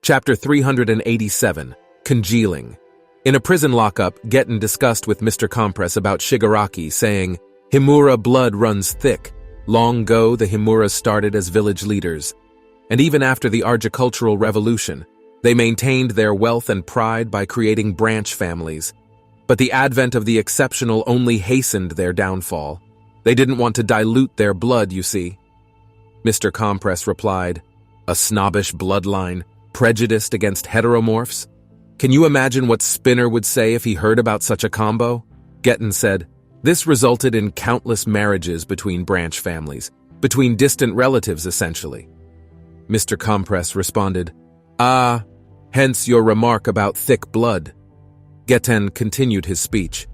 Chapter 387, Congealing. In a prison lockup, Getten discussed with Mr. Compress about Shigaraki, saying, Himura blood runs thick. Long ago, the Himuras started as village leaders. And even after the Agricultural Revolution, they maintained their wealth and pride by creating branch families. But the advent of the exceptional only hastened their downfall. They didn't want to dilute their blood, you see. Mr. Compress replied, A snobbish bloodline, prejudiced against heteromorphs? Can you imagine what Spinner would say if he heard about such a combo? Getten said, This resulted in countless marriages between branch families, between distant relatives essentially. Mr. Compress responded, Hence your remark about thick blood. Getten continued his speech.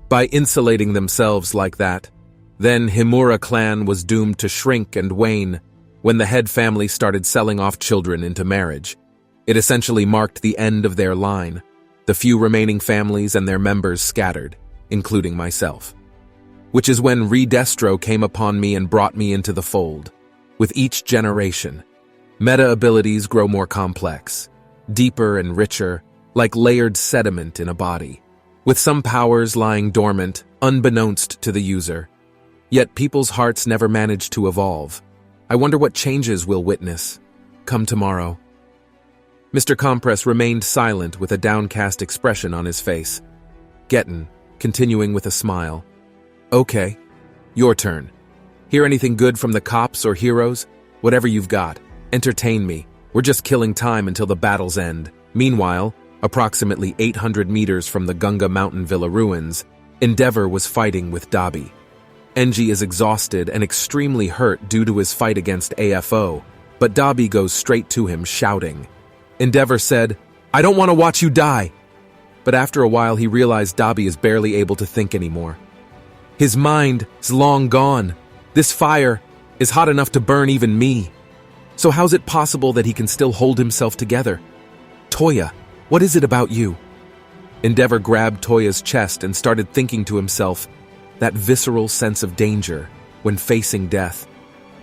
By insulating themselves like that, then Himura clan was doomed to shrink and wane when the head family started selling off children into marriage. It essentially marked the end of their line. The few remaining families and their members scattered, including myself. Which is when Redestro came upon me and brought me into the fold. With each generation, meta abilities grow more complex, deeper and richer, like layered sediment in a body, with some powers lying dormant, unbeknownst to the user. Yet people's hearts never manage to evolve. I wonder what changes we'll witness. Come tomorrow. Mr. Compress remained silent with a downcast expression on his face. Getten, continuing with a smile. Okay, your turn. Hear anything good from the cops or heroes? Whatever you've got. Entertain me. We're just killing time until the battle's end. Meanwhile, approximately 800 meters from the Gunga Mountain Villa ruins, Endeavour was fighting with Dabi. Enji is exhausted and extremely hurt due to his fight against AFO, but Dabi goes straight to him, shouting. Endeavour said, I don't want to watch you die. But after a while he realized Dabi is barely able to think anymore. His mind is long gone. This fire is hot enough to burn even me. So how's it possible that he can still hold himself together? Toya, what is it about you? Endeavour grabbed Toya's chest and started thinking to himself, that visceral sense of danger when facing death.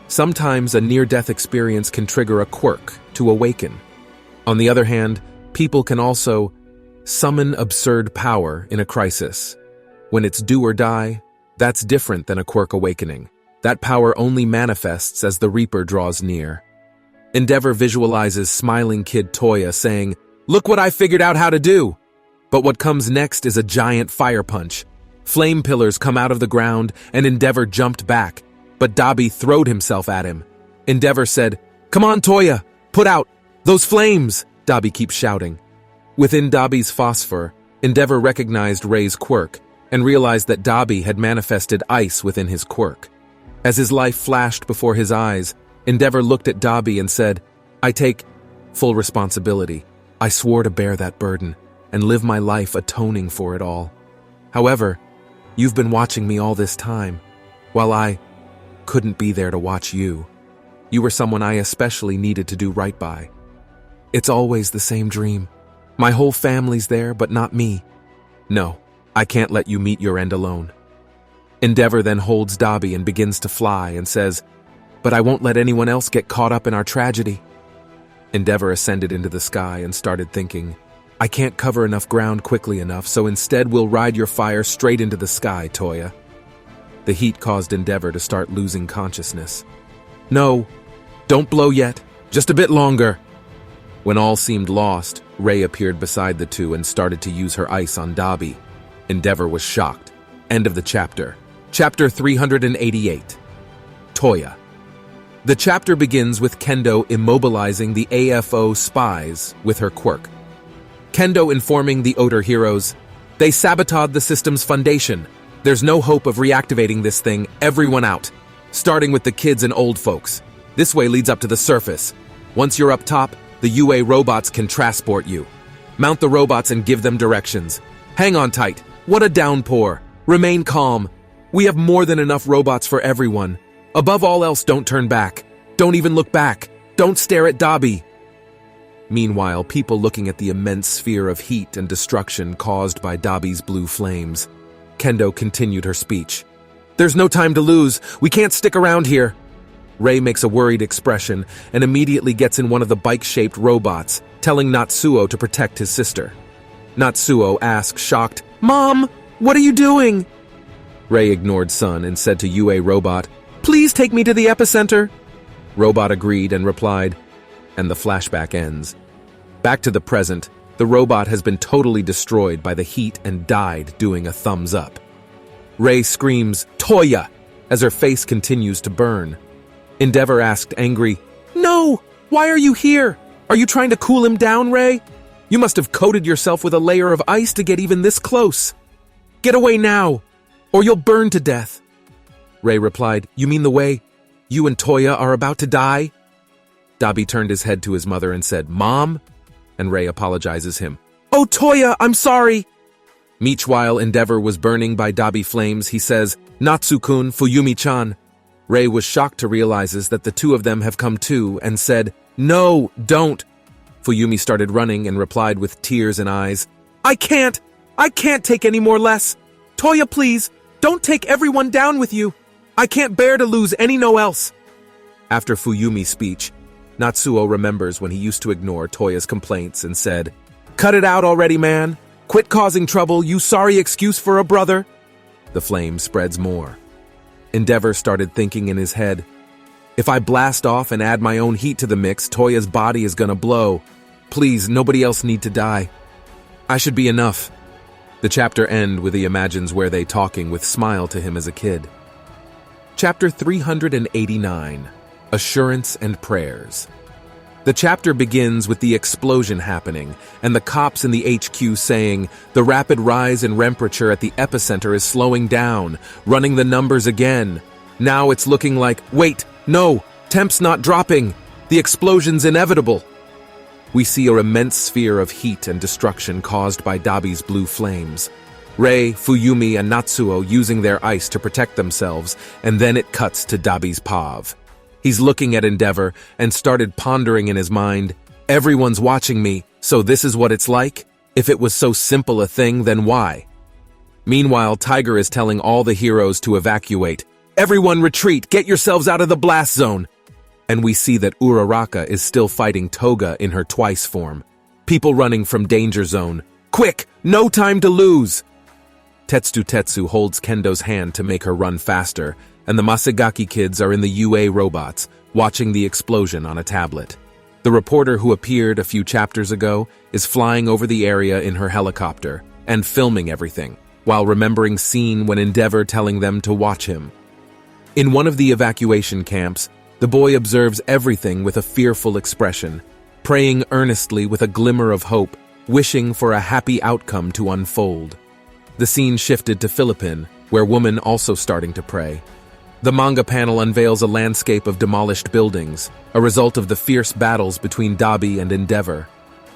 Sometimes a near-death experience can trigger a quirk to awaken. On the other hand, people can also summon absurd power in a crisis. When it's do or die, that's different than a quirk awakening. That power only manifests as the Reaper draws near. Endeavour visualizes smiling kid Toya saying, Look what I figured out how to do! But what comes next is a giant fire punch. Flame pillars come out of the ground and Endeavour jumped back, but Dabi throwed himself at him. Endeavour said, Come on, Toya, put out those flames! Dabi keeps shouting. Within Dabi's phosphor, Endeavour recognized Ray's quirk and realized that Dabi had manifested ice within his quirk. As his life flashed before his eyes, Endeavour looked at Dabi and said, I take full responsibility. I swore to bear that burden and live my life atoning for it all. However, you've been watching me all this time, while I couldn't be there to watch you. You were someone I especially needed to do right by. It's always the same dream. My whole family's there, but not me. No, I can't let you meet your end alone. Endeavour then holds Dabi and begins to fly and says, But I won't let anyone else get caught up in our tragedy. Endeavour ascended into the sky and started thinking, I can't cover enough ground quickly enough, so instead we'll ride your fire straight into the sky, Toya. The heat caused Endeavour to start losing consciousness. No, don't blow yet, just a bit longer. When all seemed lost, Ray appeared beside the two and started to use her ice on Dabi. Endeavour was shocked. End of the chapter. Chapter 388. Toya. The chapter begins with Kendo immobilizing the AFO spies with her quirk. Kendo informing the Oder heroes, They sabotaged the system's foundation. There's no hope of reactivating this thing, everyone out. Starting with the kids and old folks. This way leads up to the surface. Once you're up top, the UA robots can transport you. Mount the robots and give them directions. Hang on tight. What a downpour. Remain calm. We have more than enough robots for everyone. Above all else, don't turn back. Don't even look back. Don't stare at Dabi. Meanwhile, people looking at the immense sphere of heat and destruction caused by Dabi's blue flames. Kendo continued her speech. There's no time to lose. We can't stick around here. Rei makes a worried expression and immediately gets in one of the bike-shaped robots, telling Natsuo to protect his sister. Natsuo asks, shocked, "Mom, what are you doing?" Rei ignored son and said to Yue Robot, "Please take me to the epicenter." Robot agreed and replied, and the flashback ends. Back to the present, the robot has been totally destroyed by the heat and died doing a thumbs up. Rei screams, "Toya!" as her face continues to burn. Endeavour asked angry, "No! Why are you here? Are you trying to cool him down, Rei? You must have coated yourself with a layer of ice to get even this close. Get away now, or you'll burn to death." Rei replied, "You mean the way you and Toya are about to die?" Dabi turned his head to his mother and said, "Mom?" And Rei apologizes him. "Oh, Toya, I'm sorry." Meanwhile, Endeavour was burning by Dabi flames. He says, "Natsu-kun, Fuyumi-chan." Rei was shocked to realizes that the two of them have come too and said, "No, don't." Fuyumi started running and replied with tears in eyes, I can't take any more less. Toya, please, don't take everyone down with you. I can't bear to lose any no else." After Fuyumi's speech, Natsuo remembers when he used to ignore Toya's complaints and said, "Cut it out already, man. Quit causing trouble, you sorry excuse for a brother." The flame spreads more. Endeavour started thinking in his head, "If I blast off and add my own heat to the mix, Toya's body is gonna blow. Please, nobody else need to die. I should be enough." The chapter ends with he imagines where they talking with smile to him as a kid. Chapter 389, Assurance and Prayers. The chapter begins with the explosion happening and the cops in the HQ saying the rapid rise in temperature at the epicenter is slowing down, running the numbers again. Now it's looking like, wait, no, temp's not dropping. The explosion's inevitable. We see an immense sphere of heat and destruction caused by Dabi's blue flames. Rei, Fuyumi, and Natsuo using their ice to protect themselves, and then it cuts to Dabi's pav. He's looking at Endeavour and started pondering in his mind, everyone's watching me, so this is what it's like? If it was so simple a thing, then why? Meanwhile, Tiger is telling all the heroes to evacuate. Everyone retreat, get yourselves out of the blast zone. And we see that Uraraka is still fighting Toga in her twice form. People running from danger zone. Quick, no time to lose! Tetsu holds Kendo's hand to make her run faster, and the Masagaki kids are in the UA robots, watching the explosion on a tablet. The reporter who appeared a few chapters ago is flying over the area in her helicopter and filming everything, while remembering scene when Endeavour telling them to watch him. In one of the evacuation camps, the boy observes everything with a fearful expression, praying earnestly with a glimmer of hope, wishing for a happy outcome to unfold. The scene shifted to Philippine, where woman also starting to pray. The manga panel unveils a landscape of demolished buildings, a result of the fierce battles between Dabi and Endeavour.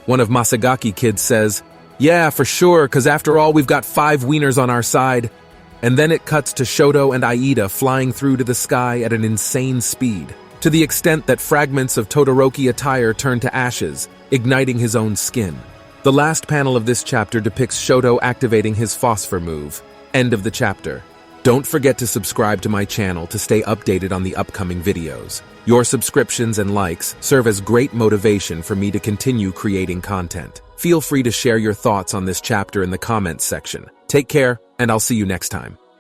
One of Masagaki kids says, "Yeah, for sure, cause after all we've got 5 wieners on our side." And then it cuts to Shoto and Aida flying through to the sky at an insane speed, to the extent that fragments of Todoroki attire turn to ashes, igniting his own skin. The last panel of this chapter depicts Shoto activating his phosphor move. End of the chapter. Don't forget to subscribe to my channel to stay updated on the upcoming videos. Your subscriptions and likes serve as great motivation for me to continue creating content. Feel free to share your thoughts on this chapter in the comments section. Take care, and I'll see you next time.